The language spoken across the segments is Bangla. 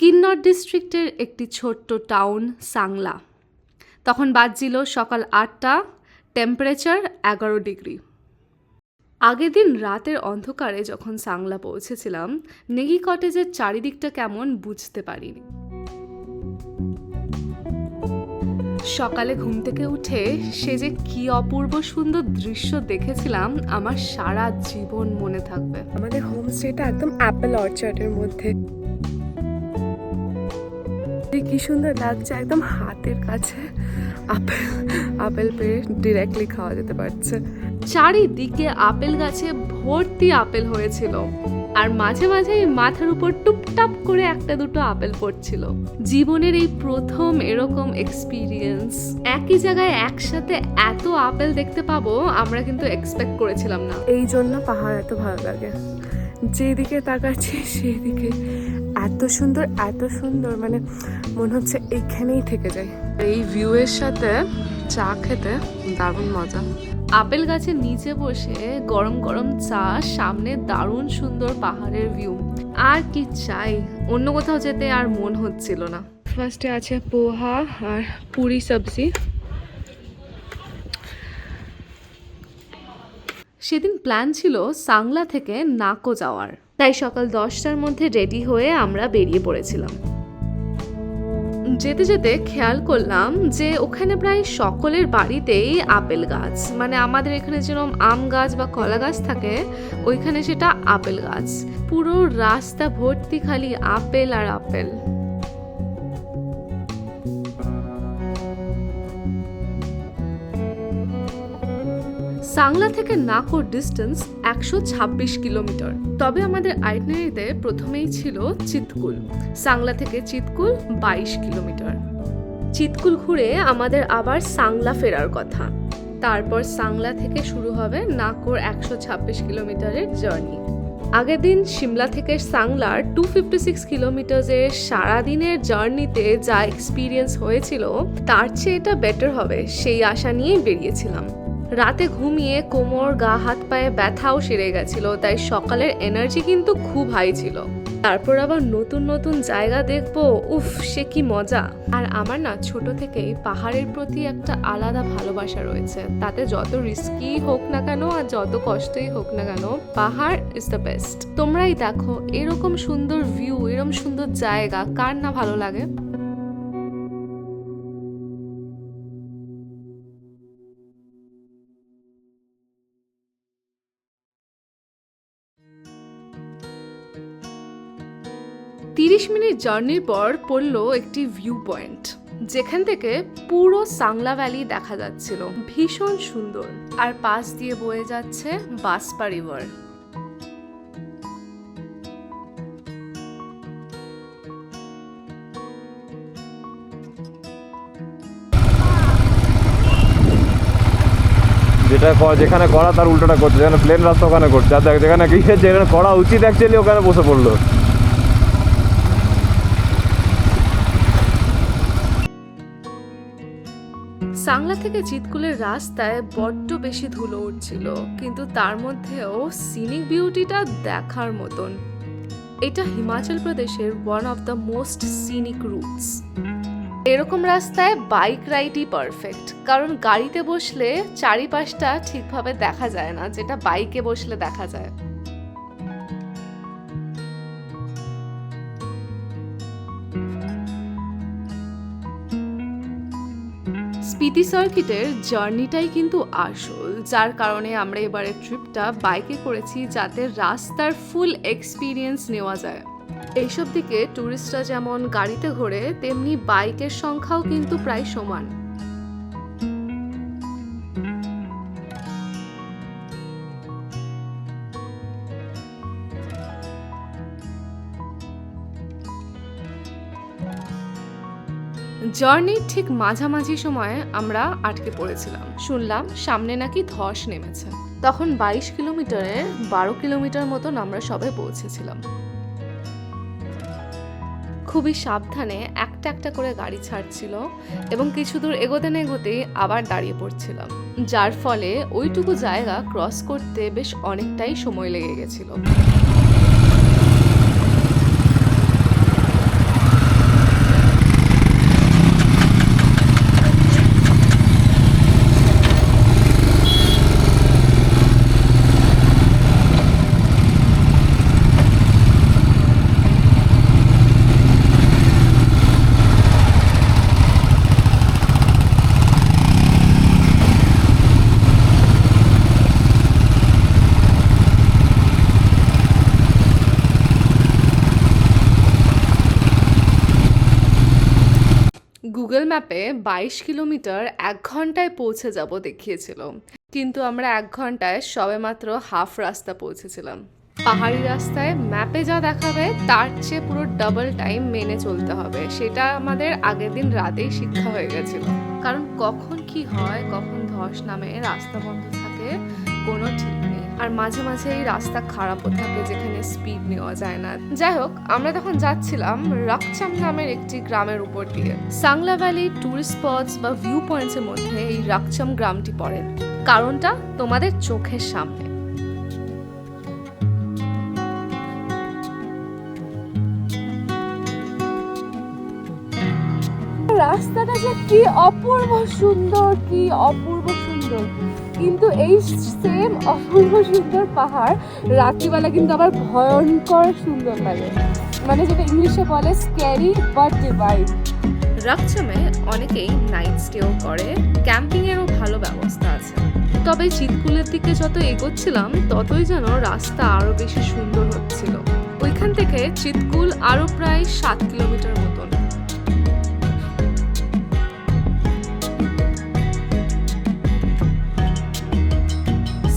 কিন্নর ডিস্ট্রিক্টের একটি ছোট্ট টাউন সাংলা। তখন বাজছিল সকাল 8টা, টেম্পারেচার 11 ডিগ্রি। আগের দিন রাতের অন্ধকারে যখন সাংলা পৌঁছেছিলাম, নেগি কটেজের চারিদিকটা কেমন বুঝতে পারিনি। সকালে ঘুম থেকে উঠে সে যে কি অপূর্ব সুন্দর দৃশ্য দেখেছিলাম, আমার সারা জীবন মনে থাকবে। আমাদের হোমস্টেটা একদম অ্যাপেল অর্চার্ডের মধ্যে। কি সুন্দর লাগছে, একদম হাতের কাছে আপেল পেয়ে ডিরেক্টলি খাওয়া যেতে পারছে। চারিদিকে আপেল গাছে ভর্তি আপেল হয়েছিল, আর মাঝে মাঝে মাথার উপর টুপটাপ করে একটা দুটো আপেল পড়ছিল। জীবনের এই প্রথম এরকম এক্সপিরিয়েন্স। একই জায়গায় একসাথে এত আপেল দেখতে পাবো আমরা কিন্তু এক্সপেক্ট করেছিলাম না। এই জন্য পাহাড় এত ভালো লাগে, যেদিকে তাকাচ্ছি সেই দিকে এত সুন্দর, মানে মনে হচ্ছে এইখানেই থেকে যায়। এই ভিউয়ের সাথে চা খেতে দারুণ মজা। আপেল গাছের নিচে বসে গরম গরম চা, সামনে দারুণ সুন্দর পাহাড়ের ভিউ। আর কি চাই, অন্য কোথাও যেতে আর মন হচ্ছিল না। ফার্স্টে আছে পোহা আর পুরি সবজি। সেদিন প্ল্যান ছিল সাংলা থেকে নাকো যাওয়ার, তাই সকাল 10টার মধ্যে রেডি হয়ে আমরা বেরিয়ে পড়েছিলাম। যেতে যেতে খেয়াল করলাম যে ওখানে প্রায় সকলের বাড়িতেই আপেল গাছ, মানে আমাদের এখানে যেরকম আম গাছ বা কলা গাছ থাকে, ওইখানে সেটা আপেল গাছ। পুরো রাস্তা ভর্তি খালি আপেল আর আপেল। সাংলা থেকে নাকোর ডিস্টেন্স 126 কিলোমিটার। তবে আমাদের আইটনারিতে প্রথমেই ছিল চিতকুল। সাংলা থেকে চিতকুল 22 কিলোমিটার। চিতকুল ঘুরে আমাদের আবার সাংলা ফেরার কথা। তারপর সাংলা থেকে শুরু হবে নাকোর 126 কিলোমিটারের জার্নি। আগের দিন সিমলা থেকে সাংলার 256 কিলোমিটারের সারাদিনের জার্নিতে যা এক্সপিরিয়েন্স হয়েছিল, তার চেয়ে এটা বেটার হবে সেই আশা নিয়ে বেরিয়েছিলাম। রাতে ঘুমিয়ে কোমর, গা হাত পায়ে ব্যথাও সেরে গেছিল, তাই সকালের এনার্জি কিন্তু খুব হাই ছিল। তারপর আবার নতুন নতুন জায়গা দেখবো, উফ সে কি মজা। আর আমার না ছোট থেকেই পাহাড়ের প্রতি একটা আলাদা ভালোবাসা রয়েছে। তাতে যত রিস্কি হোক না কেন আর যত কষ্টই হোক না কেন, পাহাড় ইজ দ্য বেস্ট। তোমরাই দেখো, এরকম সুন্দর ভিউ, এরকম সুন্দর জায়গা কার না ভালো লাগে। মিনিট জার্নির পর পড়লো একটি ভিউ পয়েন্ট, যেখান থেকে পুরো সাংলা ভ্যালি দেখা যাচ্ছিল। ভীষণ সুন্দর। আর পাশ দিয়ে বয়ে যাচ্ছে বাসপা রিভার। যেখানে করা তার উল্টোটা করছে, যেখানে প্লেন রাস্তা ওখানে করছে, আর যেখানে যেখানে করা উচিত অ্যাকচুয়ালি ওখানে বসে পড়লো। সাংলা থেকে চিতকুলের রাস্তায় বড্ড বেশি ধুলো উঠছিল, কিন্তু তার মধ্যেও সিনিক বিউটিটা দেখার মতন। এটা হিমাচল প্রদেশের one of the most scenic roots. এরকম রাস্তায় বাইক রাইডই পারফেক্ট, কারণ গাড়িতে বসলে চারিপাশটা ঠিকভাবে দেখা যায় না, যেটা বাইকে বসলে দেখা যায়। স্পিতি সার্কিটের জার্নিটাই কিন্তু আসল, যার কারণে আমরা এবারে ট্রিপটা বাইকে করেছি, যাতে রাস্তার ফুল এক্সপিরিয়েন্স নেওয়া যায়। এইসব দিকে ট্যুরিস্টরা যেমন গাড়িতে ঘোরে, তেমনি বাইকের সংখ্যাও কিন্তু প্রায় সমান। জার্নির ঠিক মাঝামাঝি সময়ে আমরা আটকে পড়েছিলাম। শুনলাম সামনে নাকি ধস নেমেছে। তখন 22 কিলোমিটারের 12 কিলোমিটার মতন আমরা সবে পৌঁছেছিলাম। খুবই সাবধানে একটা একটা করে গাড়ি ছাড়ছিল, এবং কিছু দূর এগোতে না এগোতেই আবার দাঁড়িয়ে পড়ছিলাম, যার ফলে ওইটুকু জায়গা ক্রস করতে বেশ অনেকটাই সময় লেগে গেছিল। ম্যাপে 22 কিলোমিটার 1 ঘন্টায় পৌঁছে যাব দেখিয়েছিল, কিন্তু আমরা 1 ঘন্টায় সবেমাত্র হাফ রাস্তা পৌঁছেছিলাম। পাহাড়ি রাস্তায় ম্যাপে যা দেখাবে তার চেয়ে পুরো ডাবল টাইম মেনে চলতে হবে, সেটা আমাদের আগের দিন রাতেই শিক্ষা হয়ে গেছিল। কারণ কখন কি হয়, কখন ধস নামে, রাস্তা বন্ধ থাকে, কোনো ঠিক নেই। আর মাঝে মাঝে এই রাস্তা খারাপও থাকে যেখানে স্পিড নেওয়া যায় না। যাই হোক, আমরা তখন যাচ্ছিলাম রাকচাম নামের একটি গ্রামের উপর দিয়ে। সাংলা ভ্যালি ট্যুরিস্ট স্পটস বা ভিউ পয়েন্টসের মধ্যে এই রাকচাম গ্রামটি পড়ে। কারণটা তোমাদের চোখের সামনে। রাস্তাটা যে কি অপূর্ব সুন্দর, কি অপূর্ব সুন্দর, কিন্তু এই সেম অপূর্ব সুন্দর পাহাড় রাত্রিবেলা কিন্তু আবার ভয়ঙ্কর সুন্দর লাগে, মানে যেটা ইংলিশে বলে স্ক্যারি বাট ডিভাইন। রাকচামে অনেকেই নাইট স্টেও করে, ক্যাম্পিং এরও ভালো ব্যবস্থা আছে। তবে চিতকুলের দিকে যত এগোচ্ছিলাম ততই যেন রাস্তা আরো বেশি সুন্দর হচ্ছিল। ওইখান থেকে চিতকুল আরো প্রায় 7 কিলোমিটার মতন।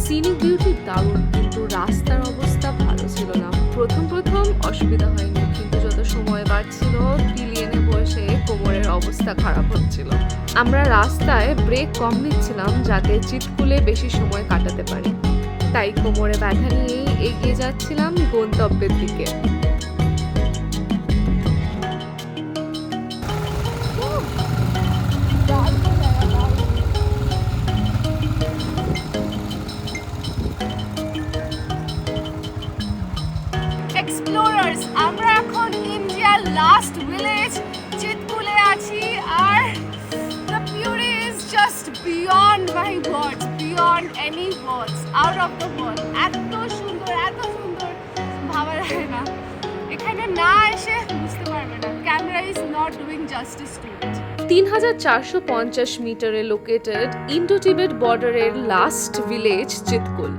সিনিক বিউটি দারুণ, কিন্তু রাস্তার অবস্থা ভালো ছিল না। প্রথম অসুবিধা হয়নি, কিন্তু যত সময় বাড়ছিল পিলিয়নে বসে কোমরের অবস্থা খারাপ হচ্ছিল। আমরা রাস্তায় ব্রেক কম নিচ্ছিলাম যাতে চিতকুলে বেশি সময় কাটাতে পারি, তাই কোমরে ব্যথা নিয়েই এগিয়ে যাচ্ছিলাম গন্তব্যের দিকে। এক্সপ্লোরার্স, আমরা এখন ইন্ডিয়ার লাস্ট ভিলেজ চিতকুলে আছি, are the beauty is just beyond my words, beyond any words, out of the world. এত সুন্দর, এত সুন্দর, ভাবা যায় না। এখানে না এসে বুঝতে পারবে না, camera is not doing justice to it. 3450 মিটারে লোকেটেড ইন্ডো টিবেট বর্ডারের লাস্ট ভিলেজ চিতকুল।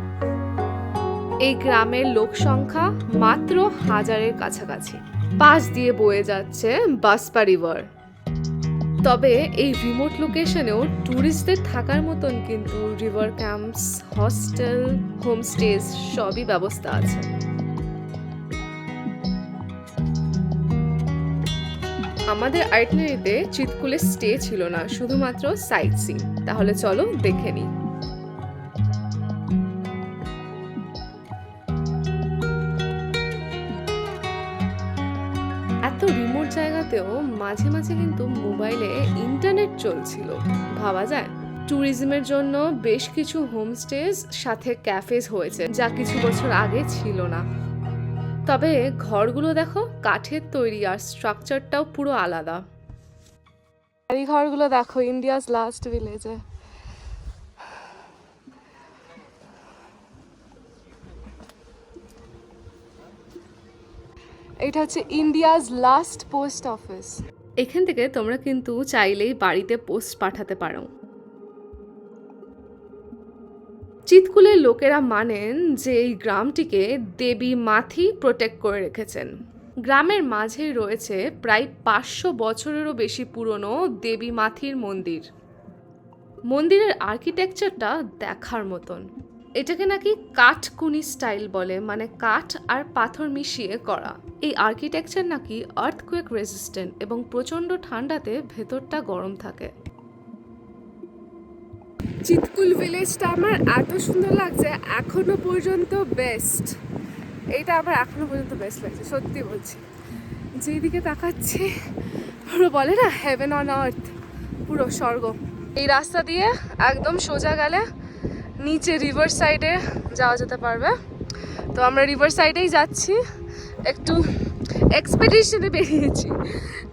এই গ্রামের লোক সংখ্যা মাত্র 1000-এর কাছাকাছি। পাশ দিয়ে বয়ে যাচ্ছে বাসপা রিভার। তবে এই রিমোট লোকেশনেও ট্যুরিস্টদের থাকার মতন কিন্তু রিভার ক্যাম্পস, হস্টেল, হোমস্টেজ সবই ব্যবস্থা আছে। আমাদের আইটিনারিতে চিতকুলে স্টে ছিল না, শুধুমাত্র সাইট সিন। তাহলে চলো দেখে নিই। এত রিমোট জায়গাতেও মাঝে মাঝে কিন্তু মোবাইলে ইন্টারনেট চলছিল, ভাবা যায়। ট্যুরিজমের জন্য বেশ কিছু হোমস্টেজ সাথে ক্যাফেজ হয়েছে, যা কিছু বছর আগে ছিল না। তবে ঘরগুলো দেখো কাঠের তৈরি, আর স্ট্রাকচারটাও পুরো আলাদা। এই ঘরগুলো দেখো ইন্ডিয়াস লাস্ট ভিলেজে। এটা হচ্ছে ইন্ডিয়াস লাস্ট পোস্ট অফিস। এখান থেকে তোমরা কিন্তু চাইলেই বাড়িতে পোস্ট পাঠাতে পারো। চিতকুলের লোকেরা মানেন যে এই গ্রামটিকে দেবী মাথি প্রোটেক্ট করে রেখেছেন। গ্রামের মাঝেই রয়েছে প্রায় 500 বছরেরও বেশি পুরনো দেবী মাথির মন্দির। মন্দিরের আর্কিটেকচারটা দেখার মতন। এটাকে নাকি কাঠকুনি স্টাইল বলে, মানে কাঠ আর পাথর মিশিয়ে করা। এই আর্কিটেকচার নাকি আর্থকুয়েক রেজিস্ট্যান্ট এবং প্রচণ্ড ঠান্ডাতে ভেতরটা গরম থাকে। চিতকুল ভিলেজটা আমার এত সুন্দর লাগছে, এখনো পর্যন্ত বেস্ট। এইটা আমার এখনো পর্যন্ত বেস্ট লাগছে, সত্যি বলছি। যেদিকে তাকাচ্ছি পুরো বলে না হেভেন অন আর্থ, পুরো স্বর্গ। এই রাস্তা দিয়ে একদম সোজা গেলে নিচে রিভার সাইডে যাওয়া যেতে পারবে। তো আমরা রিভার সাইডেই যাচ্ছি, একটু এক্সপেডিশনে বেরিয়েছি,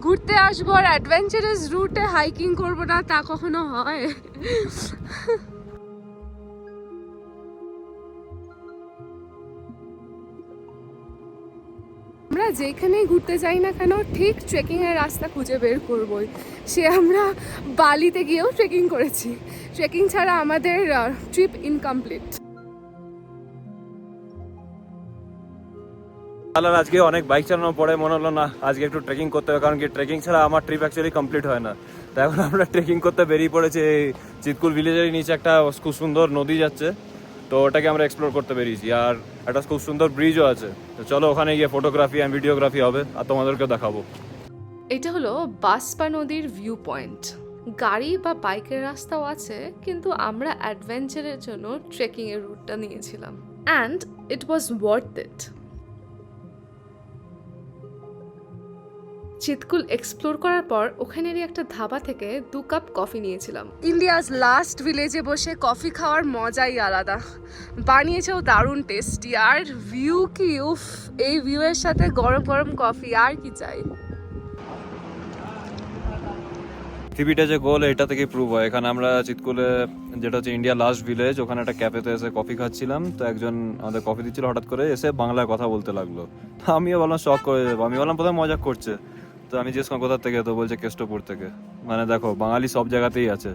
ঘুরতে আসবো। আর অ্যাডভেঞ্চারাস রুটে হাইকিং করবো না তা কখনো হয়? আমরা যেখানেই ঘুরতে যাই না কেন ঠিক ট্রেকিংয়ের রাস্তা খুঁজে বের করবই। সে আমরা বালিতে গিয়েও ট্রেকিং করেছি, ট্রেকিং ছাড়া আমাদের ট্রিপ ইনকমপ্লিট। আজকে অনেক বাইক চালানোর পরে মনে হলো না আজকে একটু ট্রেকিং করতে হবে, কারণ কি ট্রেকিং ছাড়া আমার ট্রিপ অ্যাকচুয়ালি কমপ্লিট হয় না। তো এখন আমরা ট্রেকিং করতে বেরিয়ে পড়েছি। এই চিতকুল ভিলেজের নিচে একটা খুব সুন্দর নদী যাচ্ছে, তো ওটাকে আমরা এক্সপ্লোর করতে বেরিয়েছি। আর একটা খুব সুন্দর ব্রিজও আছে, তো চলো ওখানে গিয়ে ফটোগ্রাফি অ্যান্ড ভিডিওগ্রাফি হবে আর তোমাদেরকেও দেখাবো। এটা হলো বাসপা নদীর ভিউ পয়েন্ট। গাড়ি বা বাইকের রাস্তাও আছে, কিন্তু আমরা অ্যাডভেঞ্চারের জন্য ট্রেকিং এর রুটটা নিয়েছিলাম, and it was worth it. Chitkul explore করার পর ওখানেরই একটা ধাবা থেকে 2 কাপ কফি নিয়েছিলাম। ইন্ডিয়াজ লাস্ট ভিলেজে বসে কফি খাওয়ার মজাই আলাদা। বানিয়েছেও দারুণ টেস্টি, আর ভিউ কি উফ! এই ভিউ এর সাথে গরম গরম কফি, আর কি চাই। পৃথিবীটা যে গোল এটা থেকে প্রুভ হয়। এখানে আমরা চিতকুলে, যেটা হচ্ছে ইন্ডিয়া লাস্ট ভিলেজ, ওখানে একটা ক্যাফেতে এসে কফি খাচ্ছিলাম। তো একজন আমাদের কফি দিচ্ছিল, হঠাৎ করে এসে বাংলায় কথা বলতে লাগলো। আমিও বললাম শক করে যাবো, আমি বললাম প্রথমে মজা করছে। তো আমি জিজ্ঞেস করলাম কোথা থেকে, তো বলছে কেষ্টপুর থেকে। মানে দেখো, বাঙালি সব জায়গাতেই আছে,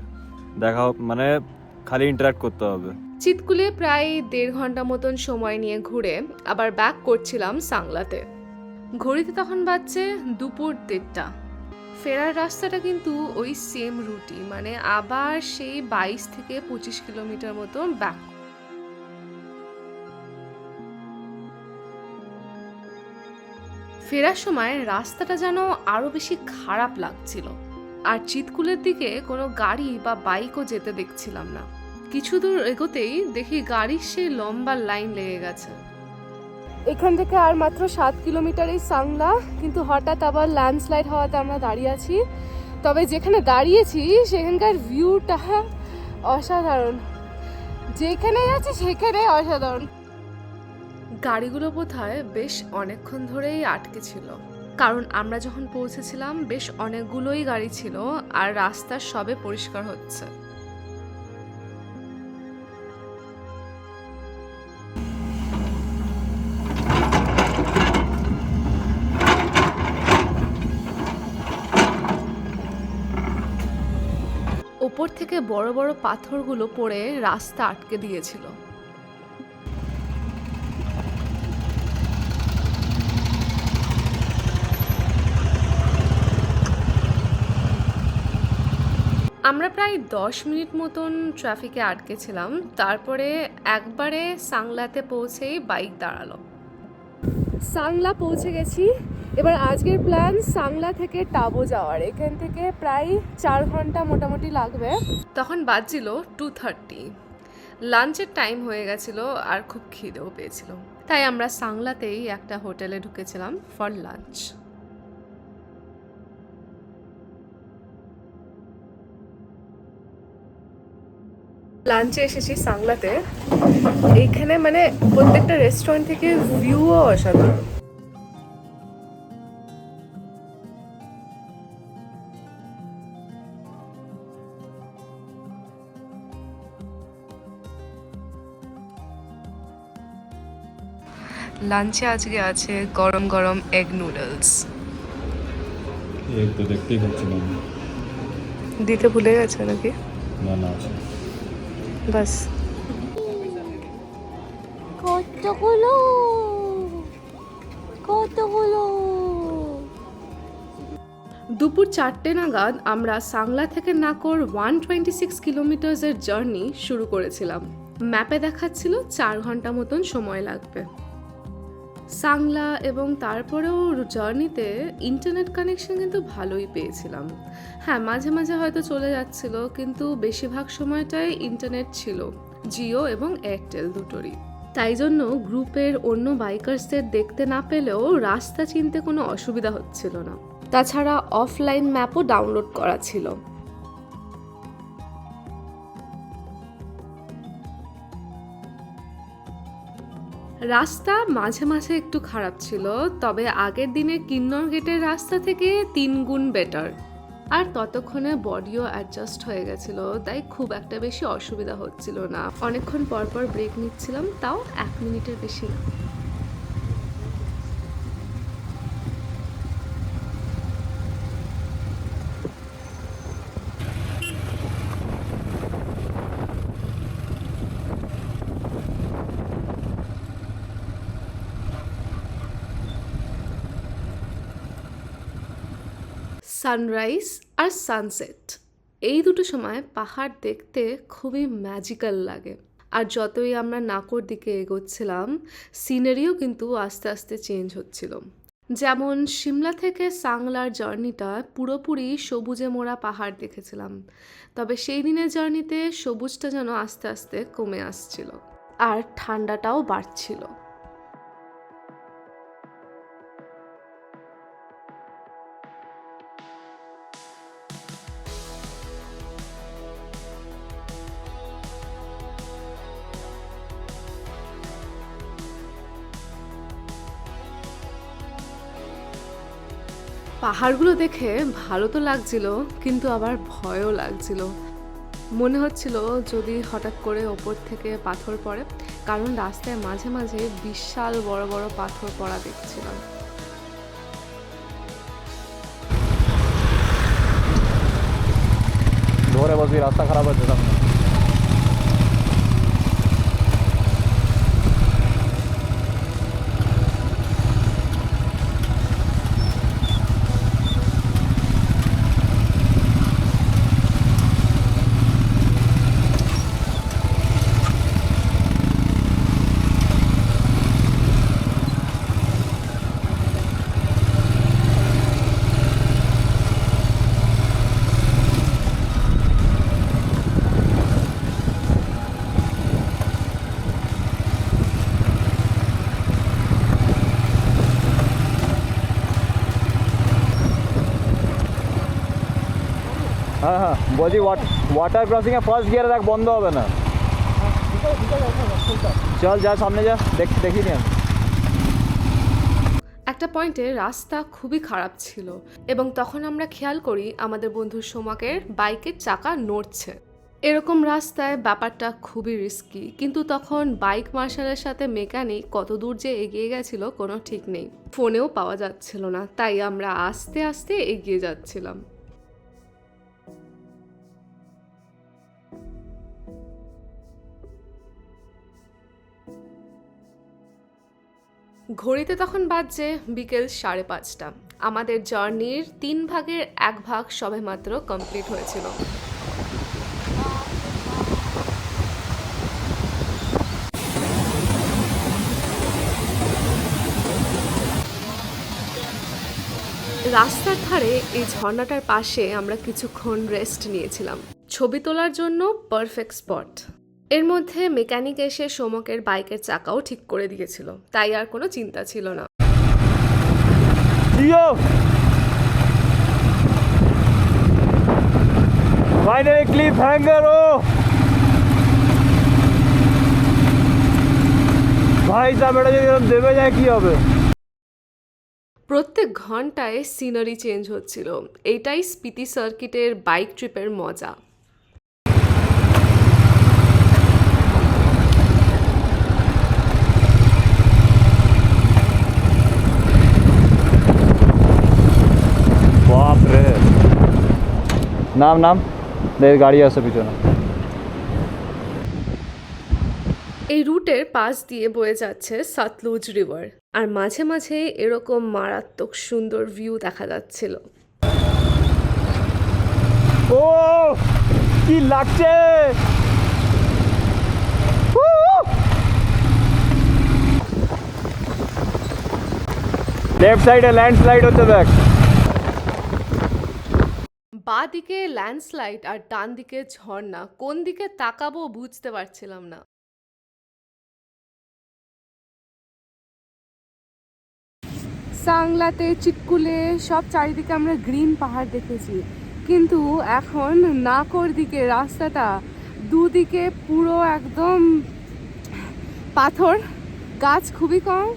দেখা মানে খালি ইন্টারাক্ট করতে হবে। চিতকুলে প্রায় 1.5 ঘন্টা মতন সময় নিয়ে ঘুরে আবার ব্যাক করছিলাম সাংলাতে। ঘড়িতে তখন বাজছে দুপুর 1:30। ফেরার রাস্তাটা কিন্তু ওই সেম রুটই, মানে আবার সেই 22 থেকে 25 কিলোমিটার মতো ব্যাক। ফেরার সময় রাস্তাটা যেন আরো বেশি খারাপ লাগছিল, আর চিতকুলের দিকে কোনো গাড়ি বা বাইকও যেতে দেখছিলাম না। কিছু দূর এগোতেই দেখি গাড়ির সেই লম্বা লাইন লেগে গেছে। এখান থেকে আর মাত্র 7 কিলোমিটারই সাংলা, কিন্তু হঠাৎ আবার ল্যান্ডস্লাইড হওয়াতে আমরা দাঁড়িয়ে আছি। তবে যেখানে দাঁড়িয়েছি সেখানকার ভিউটা অসাধারণ, যেখানে আছি সেখানে অসাধারণ। গাড়িগুলো বোধহয় বেশ অনেকক্ষণ ধরেই আটকে ছিল, কারণ আমরা যখন পৌঁছেছিলাম বেশ অনেকগুলোই গাড়ি ছিল, আর রাস্তা সবে পরিষ্কার হচ্ছে। ওপর থেকে বড় বড় পাথরগুলো পড়ে রাস্তা আটকে দিয়েছিল। আমরা প্রায় 10 মিনিট মতন ট্রাফিকে আটকে ছিলাম, তারপরে একবারে সাংলাতে পৌঁছেই বাইক দাঁড়ালো। সাংলা পৌঁছে গেছি। এবার আজকের প্ল্যান সাংলা থেকে টাবো যাওয়ার। এখান থেকে প্রায় 4 ঘন্টা মোটামুটি লাগবে। তখন বাজছিল 2:30। লাঞ্চের টাইম হয়ে গেছিল আর খুব খিদেও পেয়েছিল, তাই আমরা সাংলাতেই একটা হোটেলে ঢুকেছিলাম ফর লাঞ্চ। লাঞ্চে এসেছি সাংলাতে। এইখানে মানে প্রত্যেকটা রেস্টুরেন্ট থেকে ভিউও অসাধারণ। লাঞ্চে আজকে আছে গরম গরম এগ নুডলস। এই তো দেখতেই পাচ্ছি না, দিতে ভুলে গেছে নাকি? না না আছে বাস। কতগুলো দুপুর 4টে নাগাদ আমরা সাংলা থেকে নাকোর 126 কিলোমিটার্সের জার্নি শুরু করেছিলাম। ম্যাপে দেখাচ্ছিল 4 ঘন্টা মতন সময় লাগবে। সাংলা এবং তারপরেও জার্নিতে ইন্টারনেট কানেকশন কিন্তু ভালোই পেয়েছিলাম। হ্যাঁ, মাঝে মাঝে হয়তো চলে যাচ্ছিল, কিন্তু বেশিরভাগ সময়টাই ইন্টারনেট ছিল, জিও এবং এয়ারটেল দুটোরই। তাই জন্য গ্রুপের অন্য বাইকার্সদের দেখতে না পেলেও রাস্তা চিনতে কোনো অসুবিধা হচ্ছিল না। তাছাড়া অফলাইন ম্যাপও ডাউনলোড করা ছিল। রাস্তা মাঝে মাঝে একটু খারাপ ছিল, তবে আগের দিনের কিন্নর গেটের রাস্তা থেকে 3 গুণ বেটার। আর ততক্ষণে বডিও অ্যাডজাস্ট হয়ে গেছিল, তাই খুব একটা বেশি অসুবিধা হচ্ছিল না। অনেকক্ষণ পর পর ব্রেক নিচ্ছিলাম, তাও 1 মিনিটের বেশি না। সানরাইজ আর সানসেট, এই দুটো সময় পাহাড় দেখতে খুবই ম্যাজিক্যাল লাগে। আর যতই আমরা নাকোর দিকে এগোচ্ছিলাম, সিনারিও কিন্তু আস্তে আস্তে চেঞ্জ হচ্ছিল। যেমন সিমলা থেকে সাংলার জার্নিটা পুরোপুরি সবুজে মোড়া পাহাড় দেখেছিলাম, তবে সেই দিনের জার্নিতে সবুজটা যেন আস্তে আস্তে কমে আসছিল আর ঠান্ডাটাও বাড়ছিল। পাহাড়গুলো দেখে ভালো তো লাগছিল, কিন্তু আবার ভয়ও লাগছিল। মনে হচ্ছিল যদি হঠাৎ করে ওপর থেকে পাথর পড়ে, কারণ রাস্তায় মাঝে মাঝে বিশাল বড় বড় পাথর পড়া দেখছিলাম। ধরে বসবি, রাস্তা খারাপ হচ্ছে সামনে। হ্যাঁ হ্যাঁ, বলছি ওয়াটার ক্রসিংয়ে ফার্স্ট গিয়ারে দেখ, বন্ধ হবে না। চল যা সামনে যা, দেখি নি। একটা পয়েন্টে রাস্তা খুবই খারাপ ছিল এবং তখন আমরা খেয়াল করি আমাদের বন্ধু সোমাকের বাইকের চাকা নড়ছে। এরকম রাস্তায় ব্যাপারটা খুবই রিস্কি, কিন্তু তখন বাইক মার্শালের সাথে মেকানিক কত দূর যে এগিয়ে গেছিল কোনো ঠিক নেই, ফোনেও পাওয়া যাচ্ছিল না, তাই আমরা আস্তে আস্তে এগিয়ে যাচ্ছিলাম। ঘড়িতে তখন বাজছে বিকেল 5:30। আমাদের জার্নির 3 ভাগের 1 ভাগ সবেমাত্র কমপ্লিট হয়েছিল। রাস্তার ধারে এই ঝর্ণাটার পাশে আমরা কিছুক্ষণ রেস্ট নিয়েছিলাম। ছবি তোলার জন্য পারফেক্ট স্পট। এর মধ্যে মেকানিক এসে সোমকের বাইকের চাকাও ঠিক করে দিয়েছিল, তাই আর কোনো চিন্তা ছিল না। Finally clip hanger. ও ভাই সাহেব, এটা যদি দেবে যায় কি হবে? প্রত্যেক ঘন্টায় সিনারি চেঞ্জ হচ্ছিল। এইটাই স্পিতি সার্কিটের বাইক ট্রিপের মজা। বাপরে, নাম দেখ, গাড়ি আছে পিছনে। এই রুটের পাশ দিয়ে বয়ে যাচ্ছে সতলুজ রিভার, আর মাঝে মাঝে এরকম মারাত্মক সুন্দর ভিউ দেখা যাচ্ছিল। ও কি লাগছে! লেফট সাইডে ল্যান্ডস্লাইড হচ্ছে দেখ। বাঁ দিকে ল্যান্ডস্লাইড আর ডান দিকে ঝর্ণা, কোন দিকে তাকাবো বুঝতে পারছিলাম না। সাংলাতে, চিটকুলে সব চারিদিকে আমরা গ্রিন পাহাড় দেখেছি, কিন্তু এখন নাকোর দিকে রাস্তাটা দুদিকে পুরো একদম পাথর, গাছ খুবই কম,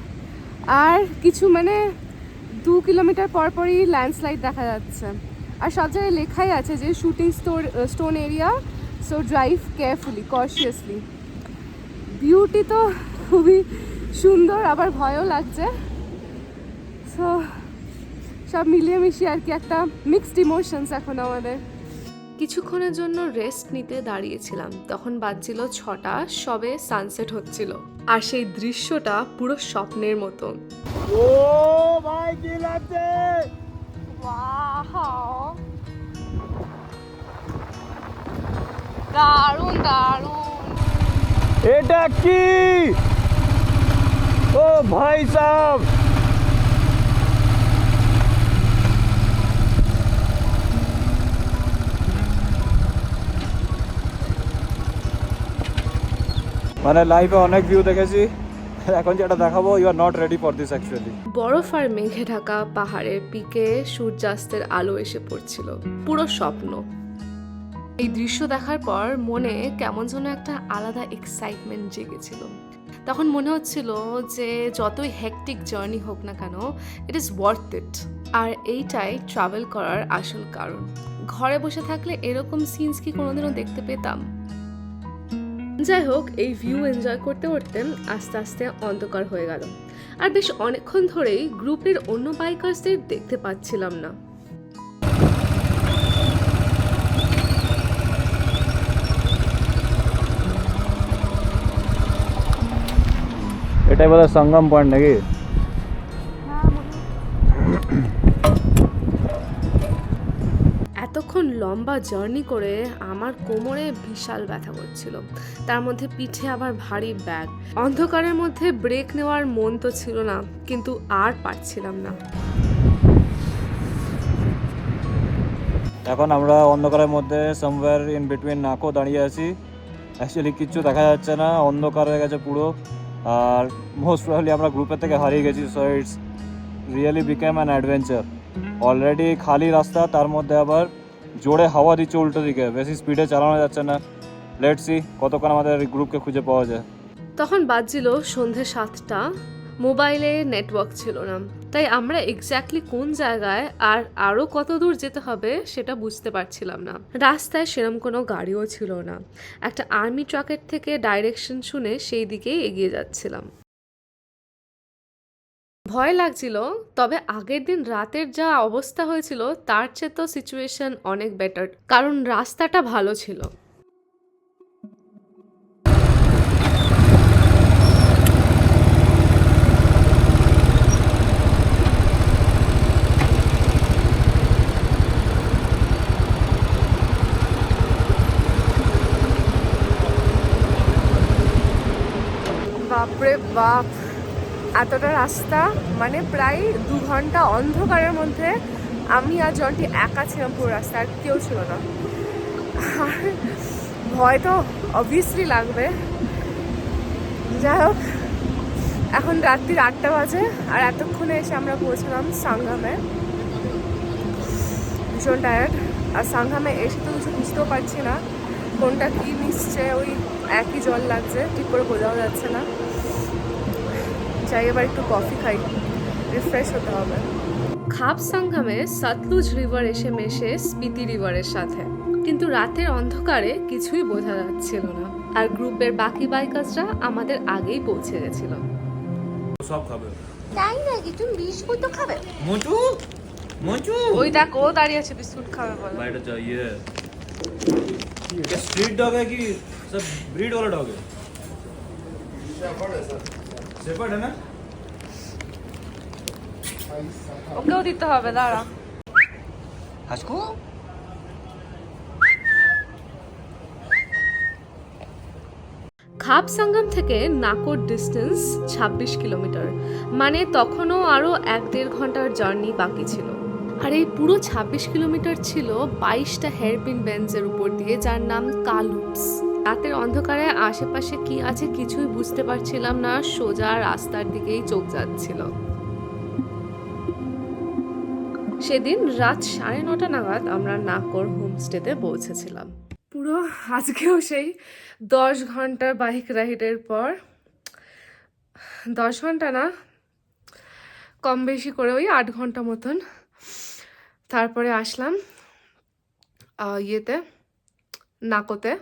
আর কিছু 2 কিলোমিটার পর পরই ল্যান্ডস্লাইড দেখা যাচ্ছে। আর সব জায়গায় লেখাই আছে যে shooting stone area, so drive carefully, cautiously. Beauty তো খুবই সুন্দর, আবার ভয়ও লাগছে। সো সব মিলিয়ে মিশিয়ে আর কি একটা মিক্সড ইমোশনস এখন আমাদের। কিছুক্ষণের জন্য রেস্ট নিতে দাঁড়িয়েছিলাম, তখন বাজছিল 6টা, সবে সানসেট হচ্ছিল, আর সেই দৃশ্যটা পুরো স্বপ্নের মতো। ও ভাই কি লাগছে! ওয়াও, দারুণ দারুণ। এটা কি? ও ভাই সাহেব, মানে লাইফে অনেক ভিউ দেখেছি, এখন যেটা দেখাবো you are not ready for this actually. বরফ আর মেঘে ঢাকা পাহাড়ের পিকে সূর্যাস্তের আলো এসে পড়ছিল, পুরো স্বপ্ন। এই দৃশ্য দেখার পর মনে কেমন যেন একটা আলাদা এক্সাইটমেন্ট জেগেছিল। তখন মনে হচ্ছিল যে যতই হেকটিক জার্নি হোক না কেন, ইট ইজ ওয়ার্থ ইট। আর এইটাই ট্রাভেল করার আসল কারণ। ঘরে বসে থাকলে এরকম সিনস কি কোনোদিনও দেখতে পেতাম? যাই হোক, এই ভিউ এনজয় করতে করতে আস্তে আস্তে অন্ধকার হয়ে গেল, আর বেশ অনেকক্ষণ ধরেই গ্রুপের অন্য বাইকার্সদের দেখতে পাচ্ছিলাম না। এটাই বোধহয় সঙ্গম পয়েন্ট নাকি? এতক্ষণ লম্বা জার্নি করে আমার কোমরে বিশাল ব্যথা করছিল, তার মধ্যে পিঠে আবার ভারী ব্যাগ। অন্ধকারের মধ্যে ব্রেক নেওয়ার মন তো ছিল না, কিন্তু আর পারছিলাম না। এখন আমরা অন্ধকারের মধ্যে সামওয়্যার ইন বিটুইন নাকো দাঁড়িয়ে আছি। অ্যাকচুয়ালি কিচ্ছু দেখা যাচ্ছে না, অন্ধকার হয়ে গেছে পুরো। আর মোস্ট প্রবাবলি আমরা গ্রুপের থেকে হারিয়ে গেছি। So it's really became an adventure. Already খালি রাস্তা, তার মধ্যে আবার জোরে হাওয়া দিচ্ছে উল্টো দিকে, বেশি স্পিডে চালানো যাচ্ছে না। লেটস সি কতক্ষণ আমাদের গ্রুপকে খুঁজে পাওয়া যায়। তখন বাজছিল সন্ধে 7টা, মোবাইলে নেটওয়ার্ক ছিল না, তাই আমরা এক্স্যাক্টলি কোন জায়গায় আর আরও কত দূর যেতে হবে সেটা বুঝতে পারছিলাম না। রাস্তায় সেরকম কোনো গাড়িও ছিল না। একটা আর্মি ট্রাকের থেকে ডাইরেকশন শুনে সেই দিকেই এগিয়ে যাচ্ছিলাম। ভয় লাগছিল, তবে আগের দিন রাতের যা অবস্থা হয়েছিল তার চেয়ে তো সিচুয়েশন অনেক বেটার, কারণ রাস্তাটা ভালো ছিল। বাপরে বাপ, এতটা রাস্তা, মানে প্রায় 2 ঘন্টা অন্ধকারের মধ্যে আমি আর জন্টি একা ছিলাম পুরো রাস্তা, আর কেউ ছিল না। আর ভয় তো অবভিয়াসলি লাগবে। যাই হোক, এখন রাত্রির 8টা বাজে, আর এতক্ষণে এসে আমরা পৌঁছলাম সাংঘামে। ভীষণ টায়ার্ড, আর সাংঘামে এসে তো কিছু বুঝতেও পারছি না কোনটা কি মিশছে, ওই একই জল লাগছে, ঠিক করে বোঝাও যাচ্ছে না। চাই এবার একটু কফি খাই, রিফ্রেশ হতে হবে। খাপ সাংঘামে সতলুজ রিভার এসে মেশে স্পিতি রিভারের সাথে, কিন্তু রাতের অন্ধকারে কিছুই বোঝা যাচ্ছিল না। আর গ্রুপের বাকি বাইকার্সরা আমাদের আগেই পৌঁছে গেছিল। সব খাবে তাই নাকি? তুমি বিস্কুট তো খাবে? মোচু মোচু ওই দেখ, ও দাঁড়িয়ে আছে, বিস্কুট খাবে বলে। लाइट चाहिए। क्या स्ट्रीट डॉग है कि सब ब्रीड वाला डॉग है? शेपर्ड है ना? ওকেও দিতে হবে, দাঁড়া। हसको খাপ সাঙ্গাম থেকে নাকোর ডিস্টেন্স 26 কিলোমিটার, মানে তখনও আরও 1-1.5 ঘন্টার জার্নি বাকি ছিল। আর এই পুরো 26 কিলোমিটার ছিল 22টা হেয়ারপিন বেঞ্চের উপর দিয়ে, যার নাম কালুপস। রাতের অন্ধকারে আশেপাশে কি আছে কিছুই বুঝতে পারছিলাম না, সোজা রাস্তার দিকেই চোখ যাচ্ছিল। সেদিন রাত 9:30 নাগাদ আমরা নাকোর হোমস্টেতে পৌঁছেছিলাম। পুরো আজকেও সেই 10 ঘন্টার বাইক রাইডের পর, 10 ঘন্টা না, কম বেশি করে ওই 8 ঘন্টা মতন, তারপরে আসলাম ইয়েতে, নাকোতে।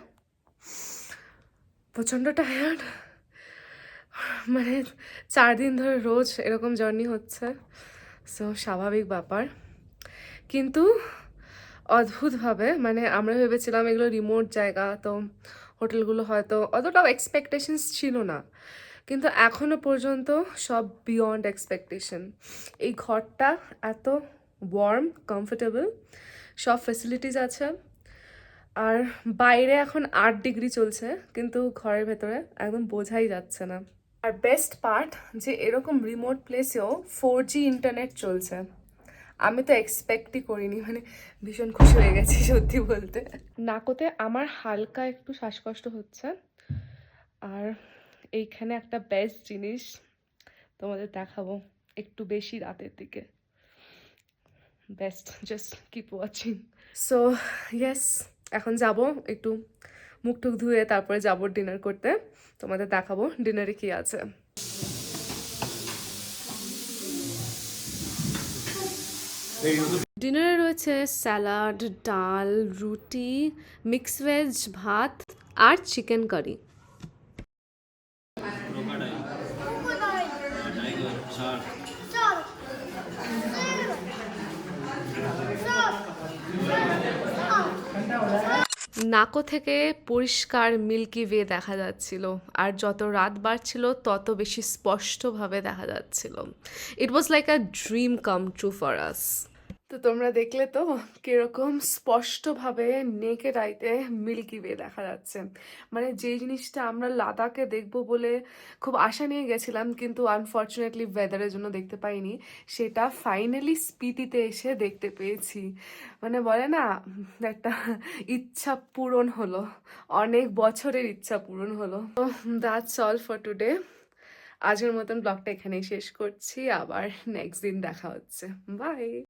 প্রচণ্ড টায়ার্ড, মানে 4 দিন ধরে রোজ এরকম জার্নি হচ্ছে, সো স্বাভাবিক ব্যাপার। কিন্তু অদ্ভুতভাবে, মানে আমরা ভেবেছিলাম এগুলো রিমোট জায়গা, তো হোটেলগুলো হয়তো অতটাও এক্সপেকটেশনস ছিল না, কিন্তু এখনো পর্যন্ত সব বিয়ন্ড এক্সপেকটেশন। এই ঘরটা এত ওয়ার্ম, কমফোর্টেবল, সব ফেসিলিটিস আছে। আর বাইরে এখন 8 ডিগ্রি চলছে, কিন্তু ঘরের ভেতরে একদম বোঝাই যাচ্ছে না। আর বেস্ট পার্ট যে এরকম রিমোট প্লেসেও 4G ইন্টারনেট চলছে। আমি তো এক্সপেক্টই করিনি, মানে ভীষণ খুশি হয়ে গেছি সত্যি বলতে। নাকোতে আমার হালকা একটু শ্বাসকষ্ট হচ্ছে, আর এইখানে একটা বেস্ট জিনিস তোমাদের দেখাবো একটু বেশি রাতের দিকে। Best, just keep watching. So yes, এখন যাব একটু মুখ টুক ধুয়ে, তারপরে যাব ডিনার করতে। তোমাদের দেখাবো ডিনারে কি আছে। ডিনারে রয়েছে স্যালাড, ডাল, রুটি, মিক্স ভেজ, ভাত আর চিকেন কারি। নাকো থেকে পরিষ্কার মিল্কি ওয়ে দেখা যাচ্ছিল, আর যত রাত বাড়ছিল তত বেশি স্পষ্টভাবে দেখা যাচ্ছিল। It was like a dream come true for us. তো তোমরা দেখলে তো কিরকম স্পষ্টভাবে নেকেড আইতে মিল্কি ওয়ে দেখা যাচ্ছে। মানে যে জিনিসটা আমরা লাদাখে দেখবো বলে খুব আশা নিয়ে গেছিলাম, কিন্তু আনফর্চুনেটলি ওয়েদারের জন্য দেখতে পাইনি, সেটা ফাইনালি স্পিতিতে এসে দেখতে পেয়েছি। মানে বলে না, একটা ইচ্ছা পূরণ হলো, অনেক বছরের ইচ্ছা পূরণ হলো। তো দ্যাটস অল ফর টুডে। আজকের মতন ব্লগটা এখানেই শেষ করছি, আবার নেক্সট দিন দেখা হচ্ছে। বাই।